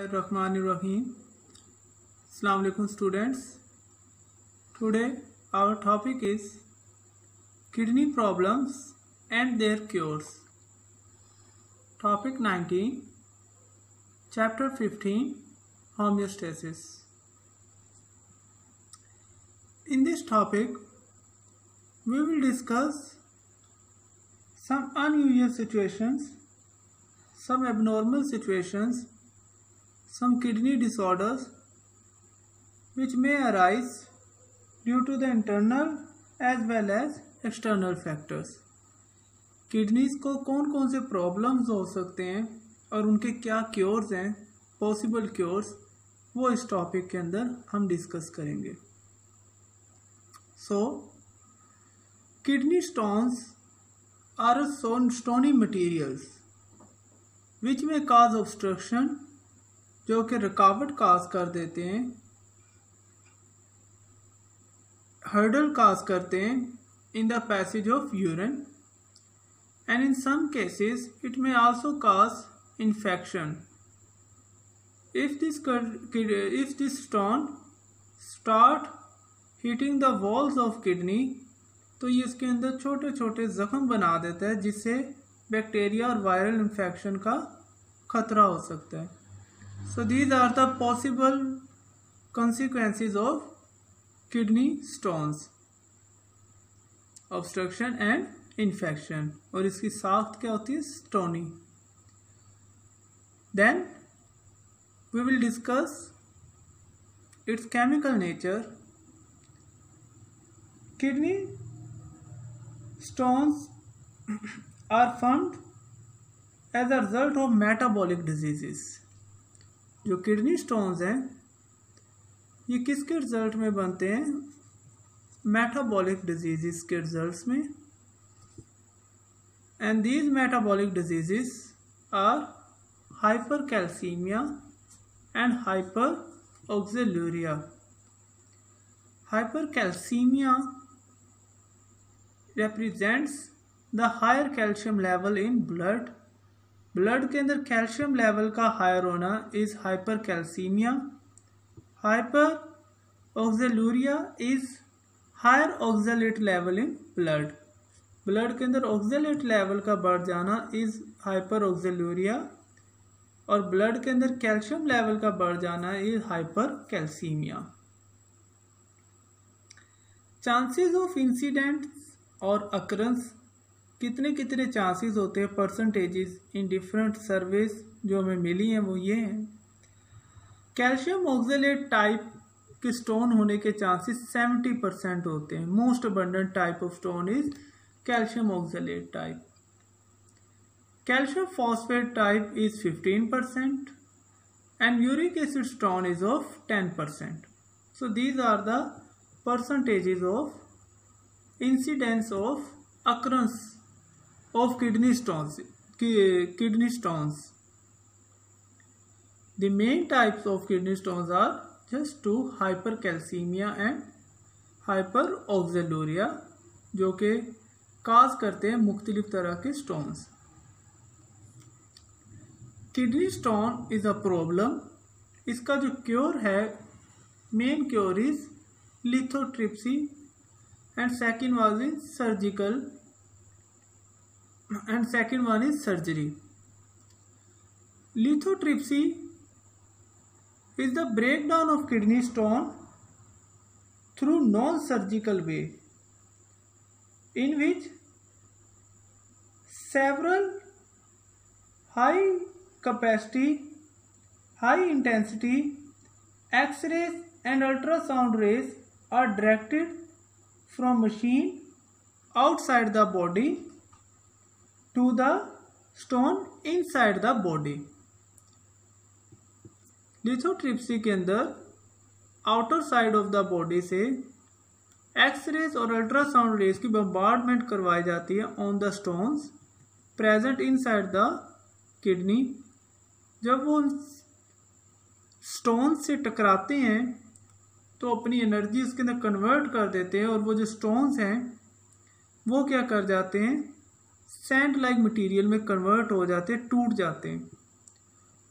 Bismillahirrahmanirrahim. Assalamu alaikum students. Today our topic is kidney problems and their cures. Topic 19, Chapter 15, Homeostasis. In this topic, we will discuss some unusual situations, some abnormal situations, some kidney disorders which may arise due to the internal as well as external factors. Kidneys को कौन कौन से problems हो सकते हैं और उनके क्या क्योर्स हैं, पॉसिबल क्योर्स, वो इस टॉपिक के अंदर हम डिस्कस करेंगे. So kidney stones are stony materials which may cause obstruction, जो कि रुकावट काज कर देते हैं, हर्डल काज करते हैं in the passage of urine, and in some cases it may also cause infection. If this stone start hitting the walls of kidney, तो ये इसके अंदर छोटे छोटे जख्म बना देता है जिससे बैक्टीरिया और वायरल इन्फेक्शन का खतरा हो सकता है. So these are the possible consequences of kidney stones, obstruction and infection. और इसकी साख्त क्या होती है? Stony. Then we will discuss its chemical nature. Kidney stones are formed as a result of metabolic diseases. जो किडनी स्टोन्स हैं ये किसके result में बनते हैं? मेटाबॉलिक डिजीजेस के रिजल्ट्स में. And these metabolic diseases are hypercalcemia and hyperoxaluria. Hypercalcemia represents the higher calcium level in blood. Blood के अंदर कैल्शियम लेवल का हायर होना is hypercalcemia. Hyperoxaluria is higher oxalate level in blood. Blood के अंदर oxalate level का बढ़ जाना is hyper ऑक्सीलूरिया, और ब्लड के अंदर कैल्शियम लेवल का बढ़ जाना is hypercalcaemia. Chances of incident और अकरेंस, कितने कितने चांसेस होते हैं, परसेंटेजेस इन डिफरेंट सर्वेस जो हमें मिली हैं वो ये हैं. कैल्शियम ऑक्सलेट टाइप के स्टोन होने के चांसेस 70% होते हैं. Most abundant type of stone is calcium oxalate type. Calcium phosphate type is 15% and uric acid stone is of 10%. So these are the percentages of incidence of occurrence of kidney stones. The main types of kidney stones are just two, hypercalcemia and hyperoxaluria, जो कि काज करते हैं मुख्तलिफ तरह के stones. Kidney stone is a problem. इसका जो cure है, main cure is lithotripsy, and second one is surgery. Lithotripsy is the breakdown of kidney stone through non-surgical way, in which several high capacity, high intensity X-rays and ultrasound rays are directed from machine outside the body to the stone inside the body. Lithotripsy के अंदर outer side of the body से X-rays और ultrasound raise की bombardment करवाई जाती है on the stones present inside the kidney. जब वो स्टोन से टकराते हैं तो अपनी एनर्जी इसके अंदर कन्वर्ट कर देते हैं, और वो जो स्टोन्स हैं वो क्या कर जाते हैं, सैंड लाइक मटेरियल में कन्वर्ट हो जाते हैं, टूट जाते हैं।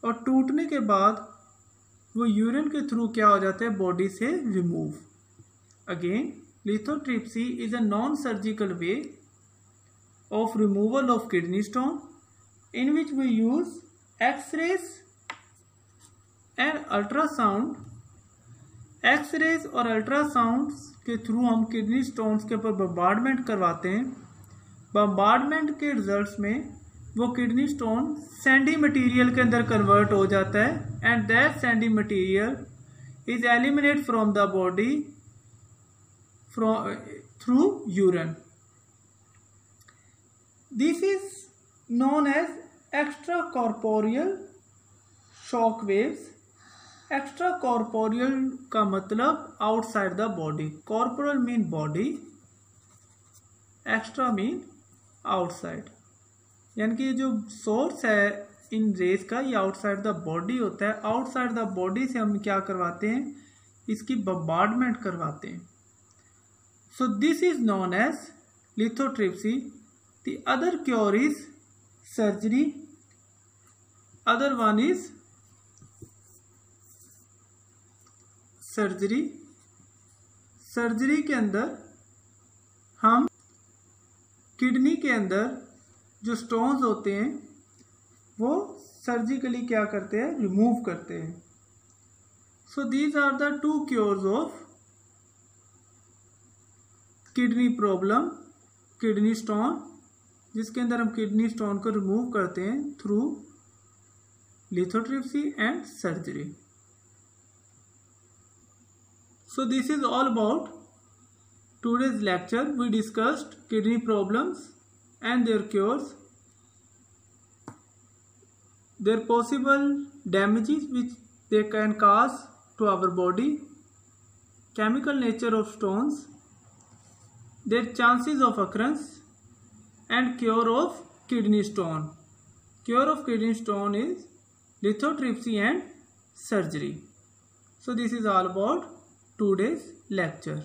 और टूटने के बाद वो यूरिन के थ्रू क्या हो जाते हैं, बॉडी से remove. Again lithotripsy is a non surgical way of removal of kidney stone in which we use X-rays and ultrasound. X-rays और अल्ट्रासाउंड के थ्रू हम किडनी स्टोन्स के ऊपर बम्बार्डमेंट करवाते हैं। बम्बार्डमेंट के रिजल्ट्स में वो किडनी स्टोन सैंडी मटेरियल के अंदर कन्वर्ट हो जाता है and that sandy material is eliminate from the body through urine. This is known as extra corporeal shock waves. Extra corporeal का मतलब outside the body, corporal mean body, extra mean outside, यानी कि जो source है इन raise का ये outside the body होता है। आउटसाइड द बॉडी से हम क्या करवाते हैं, इसकी बम्बार्डमेंट करवाते हैं। So this is known as lithotripsy. The other cure is surgery, other one is surgery. Surgery के अंदर हम किडनी के अंदर जो स्टोन्स होते हैं वो सर्जिकली क्या करते हैं, रिमूव करते हैं। So these are the two cures of kidney problem, kidney stone, जिसके अंदर हम किडनी स्टोन को रिमूव करते हैं through lithotripsy and surgery. So this is all about today's lecture. We discussed kidney problems and their cures, their possible damages which they can cause to our body, chemical nature of stones, their chances of occurrence, and cure of kidney stone. Cure of kidney stone is lithotripsy and surgery. So this is all about today's lecture.